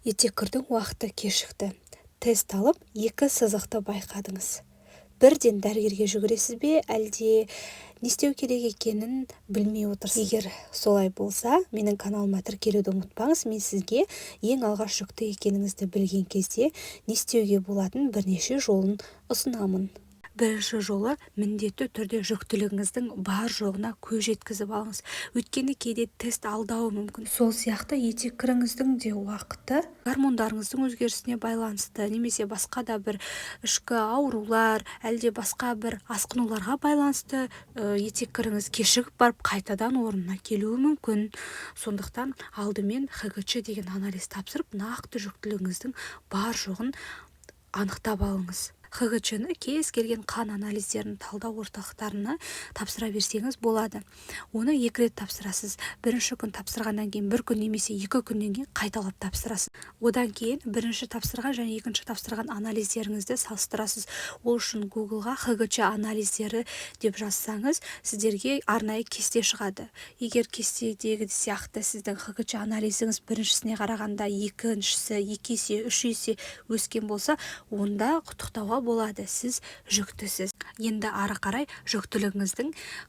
Етеккірдің уақыты кешікті. Тест алып, 2 сызықты байқадыңыз. Бірден дәрігерге жүгіресіз бе, әлде не істеу керек екенін білмей отырсыз? Егер солай болса, менің каналыма тіркелуді ұмытпаңыз. Мен сізге ең алғаш жүкті екеніңізді білген кезде не істеуге болатын бірнеше жолын ұсынамын. Бірінші жолы міндетті түрде жүктілігіңіздің бар жоғына көз жеткізіп алыңыз. Өйткені кейде тест алдауы мүмкін. Сол сияқты етеккіріңіздің де уақыты гормондарыңыздың өзгерісіне байланысты, немесе басқа да бір ішкі аурулар, әлде басқа бір асқынуларға байланысты етеккіріңіз кешігіп барып қайтадан орнына келуі мүмкін. Сондықтан алдымен ХГЧ деген анализ тапсырып, нақты жүктілігіңіздің бар жоғын анықтап алыңыз. ХГЧ-ны кез келген қан анализдерін талдау орталықтарына тапсыра берсеңіз болады. Оны 2 рет тапсырасыз. Бірінші күн тапсырғаннан кейін 1 күн немесе 2 күннен кейін қайталап тапсырасыз. Одан кейін бірінші тапсырған және екінші тапсырған анализдеріңізді салыстырасыз. Ол үшін Google-ға ХГЧ анализдері деп жазсаңыз, сіздерге арнайы кесте шығады. Егер кестедегі сияқты сіздің ХГЧ анализіңіз біріншісіне қарағанда екіншісі 2 есе, 3 есе өскен болса, онда құттықтауға болады, сіз жүктісіз. Енді ары қарай жүктілігіңіздің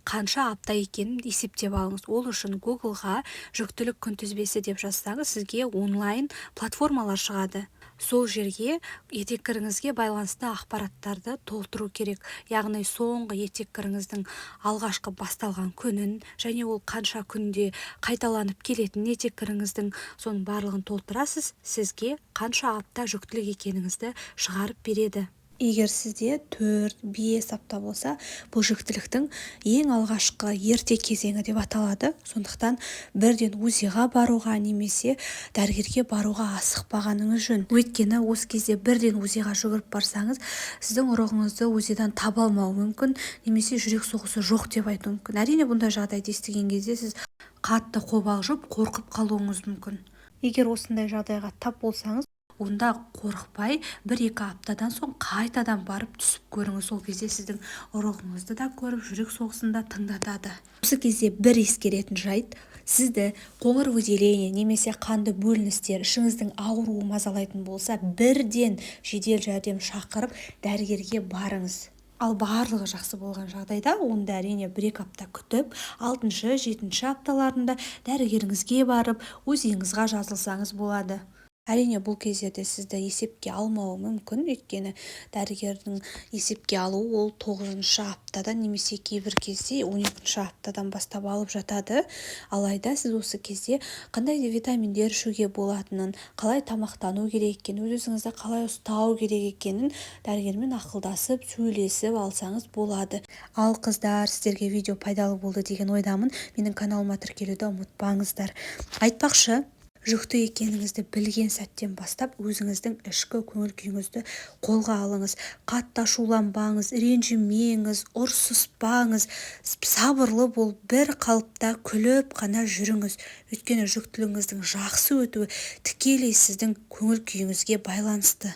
қанша апта екенін есептеп алыңыз. Ол үшін Google-ға жүктілік күнтізбесі деп жазсаңыз, сізге онлайн платформалар шығады. Сол жерге етеккіріңізге байланысты ақпараттарды толтыру керек. Яғни соңғы етеккіріңіздің алғашқы басталған күнін және ол қанша күнде қайталанып келетін етеккіріңіздің соның барлығын толтырасыз, сізге қанша апта жүктілік екеніңізді шығарып береді. Егер сізде 4-5 апта болса, бұл жүктіліктің ең алғашқы ерте кезеңі деп аталады. Сондықтан бірден УЗИ-ға баруға немесе дәрігерге баруға асықпағаныңыз жөн. Өйткені осы кезде бірден УЗИ-ға жүгіріп барсаңыз, сіздің ұрығыңызды УЗИ-дан таба алмауы мүмкін, немесе жүрек соғысы жоқ деп айтуы мүмкін. Әрине бұндай жағдайды естіген кезде сіз қатты қобалжып, қорқып қалуыңыз мүмкін. Егер осындай жағдайға тап болсаңыз, онда қорықпай 1-2 аптадан соң қайтадан барып түсіп көріңіз. Сол кезде сіздің ұрығыңызды да көріп, жүрек соғысын да тыңдатады. Осы кезде бір ескеретін жайт, сізді қоңыр выделение немесе қанды бөліністер, ішіңіздің ауруы мазалайтын болса, бірден жедел жәрдем шақырып, дәрігерге барыңыз. Ал барлығы жақсы болған жағдайда, онда әрине 1-2 апта күтіп, 6-7 апталарында дәрігеріңізге барып, УЗИ-ңызға жазылсаңыз болады. Әрине бұл кездерде сізді есепке алмауы мүмкін, өйткені дәрігердің есепке алуы ол 9-шы аптадан немесе кейбір кезде 12-шы аптадан бастап алып жатады. Алайда сіз осы кезде қандай витаминдер ішуге болатынын, қалай тамақтану керек екенін, өз-өзіңізді қалай ұстау керек екенін дәрігермен ақылдасып, сөйлесіп алсаңыз болады. Ал қыздар, сіздерге видео пайдалы болды деген ойдамын. Менің каналыма тіркелуді ұмытпаңыздар. Айтпақшы, жүкті екеніңізді білген сәттен бастап өзіңіздің ішкі көңіл күйіңізді қолға алыңыз. Қатты ашуланбаңыз, ренжімеңіз, ұрсыспаңыз, сабырлы болып, бір қалыпта күліп қана жүріңіз. Өйткені жүктілігіңіздің жақсы өтуі тікелей сіздің көңіл күйіңізге байланысты.